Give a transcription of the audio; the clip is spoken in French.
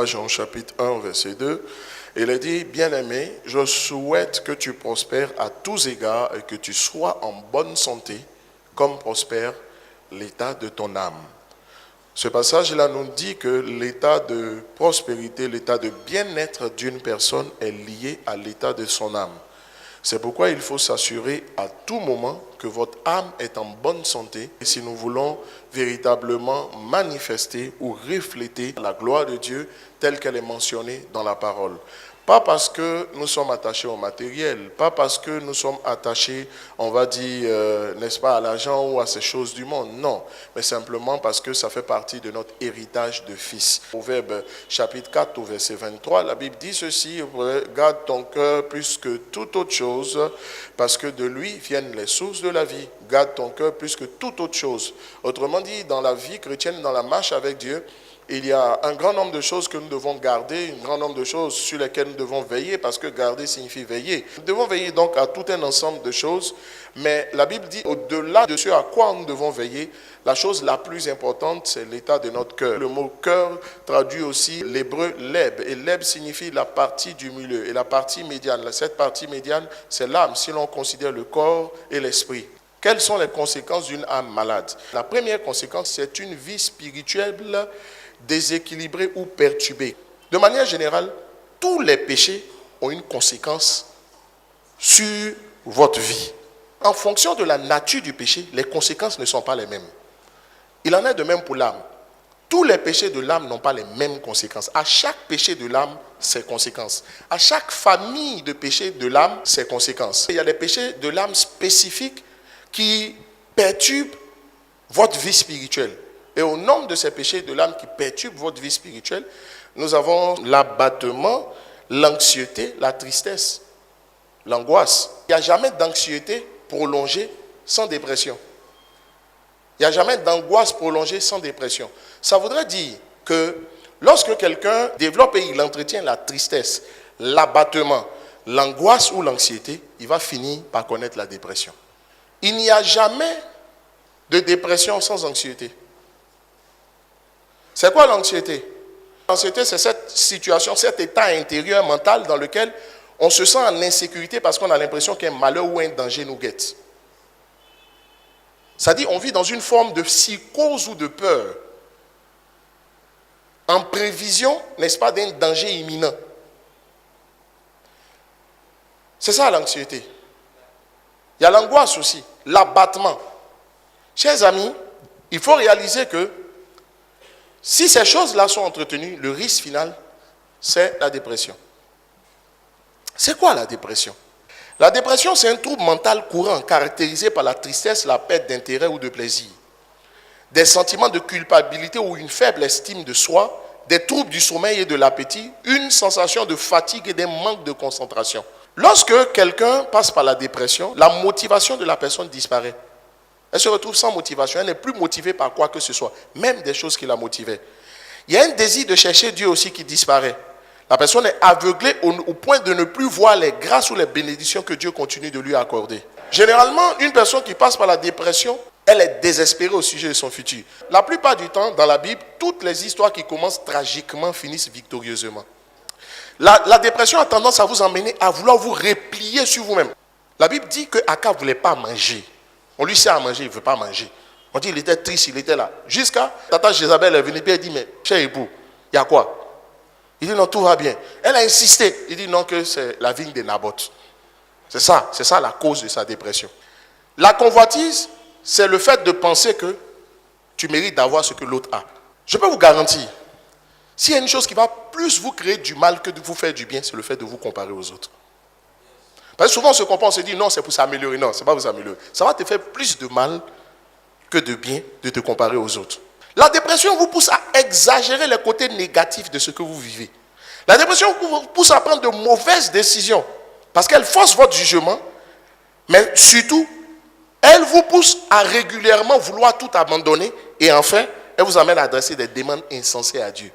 3 Jean chapitre 1 verset 2. Il a dit, bien-aimé, je souhaite que tu prospères à tous égards et que tu sois en bonne santé, comme prospère l'état de ton âme. Ce passage-là nous dit que l'état de prospérité, l'état de bien-être d'une personne est lié à l'état de son âme. C'est pourquoi il faut s'assurer à tout moment que votre âme est en bonne santé. Et si nous voulons véritablement manifester ou refléter la gloire de Dieu telle qu'elle est mentionnée dans la parole. Pas parce que nous sommes attachés au matériel, pas parce que nous sommes attachés, on va dire, n'est-ce pas, à l'argent ou à ces choses du monde, non. Mais simplement parce que ça fait partie de notre héritage de fils. Proverbe chapitre 4 au verset 23, la Bible dit ceci, garde ton cœur plus que toute autre chose, parce que de lui viennent les sources de la vie. Garde ton cœur plus que toute autre chose. Autrement dit, dans la vie chrétienne, dans la marche avec Dieu, il y a un grand nombre de choses que nous devons garder, un grand nombre de choses sur lesquelles nous devons veiller, parce que garder signifie veiller. Nous devons veiller donc à tout un ensemble de choses, mais la Bible dit, au-delà de ce à quoi nous devons veiller, la chose la plus importante, c'est l'état de notre cœur. Le mot cœur traduit aussi l'hébreu leb, et leb signifie la partie du milieu, et la partie médiane. Cette partie médiane, c'est l'âme, si l'on considère le corps et l'esprit. Quelles sont les conséquences d'une âme malade? La première conséquence, c'est une vie spirituelle déséquilibré ou perturbé. De manière générale, tous les péchés ont une conséquence sur votre vie. En fonction de la nature du péché, les conséquences ne sont pas les mêmes. Il en est de même pour l'âme. Tous les péchés de l'âme n'ont pas les mêmes conséquences. À chaque péché de l'âme, ses conséquences. À chaque famille de péchés de l'âme, ses conséquences. Il y a des péchés de l'âme spécifiques qui perturbent votre vie spirituelle. Et au nombre de ces péchés de l'âme qui perturbent votre vie spirituelle, nous avons l'abattement, l'anxiété, la tristesse, l'angoisse. Il n'y a jamais d'anxiété prolongée sans dépression. Il n'y a jamais d'angoisse prolongée sans dépression. Ça voudrait dire que lorsque quelqu'un développe et il entretient la tristesse, l'abattement, l'angoisse ou l'anxiété, il va finir par connaître la dépression. Il n'y a jamais de dépression sans anxiété. C'est quoi l'anxiété? L'anxiété, c'est cette situation, cet état intérieur mental dans lequel on se sent en insécurité parce qu'on a l'impression qu'un malheur ou un danger nous guette. C'est-à-dire on vit dans une forme de psychose ou de peur, en prévision, n'est-ce pas, d'un danger imminent. C'est ça l'anxiété. Il y a l'angoisse aussi, l'abattement. Chers amis, il faut réaliser que si ces choses-là sont entretenues, le risque final, c'est la dépression. C'est quoi la dépression? La dépression, c'est un trouble mental courant caractérisé par la tristesse, la perte d'intérêt ou de plaisir, des sentiments de culpabilité ou une faible estime de soi, des troubles du sommeil et de l'appétit, une sensation de fatigue et des manques de concentration. Lorsque quelqu'un passe par la dépression, la motivation de la personne disparaît. Elle se retrouve sans motivation, elle n'est plus motivée par quoi que ce soit, même des choses qui la motivaient. Il y a un désir de chercher Dieu aussi qui disparaît. La personne est aveuglée au point de ne plus voir les grâces ou les bénédictions que Dieu continue de lui accorder. Généralement, une personne qui passe par la dépression, elle est désespérée au sujet de son futur. La plupart du temps, dans la Bible, toutes les histoires qui commencent tragiquement finissent victorieusement. La dépression a tendance à vous emmener à vouloir vous replier sur vous-même. La Bible dit que Akab ne voulait pas manger. On lui sert à manger, il ne veut pas manger. On dit qu'il était triste, il était là. Jusqu'à Tata Jézabel est venue et elle dit, mais cher époux, il y a quoi? Il dit non, tout va bien. Elle a insisté. Il dit non, que c'est la vigne de Naboth. C'est ça la cause de sa dépression. La convoitise, c'est le fait de penser que tu mérites d'avoir ce que l'autre a. Je peux vous garantir, s'il y a une chose qui va plus vous créer du mal que de vous faire du bien, c'est le fait de vous comparer aux autres. Parce que souvent on se compare, on se dit non, c'est pour s'améliorer. Non, c'est pas pour s'améliorer. Ça va te faire plus de mal que de bien de te comparer aux autres. La dépression vous pousse à exagérer les côtés négatifs de ce que vous vivez. La dépression vous pousse à prendre de mauvaises décisions parce qu'elle force votre jugement, mais surtout, elle vous pousse à régulièrement vouloir tout abandonner et enfin, elle vous amène à adresser des demandes insensées à Dieu.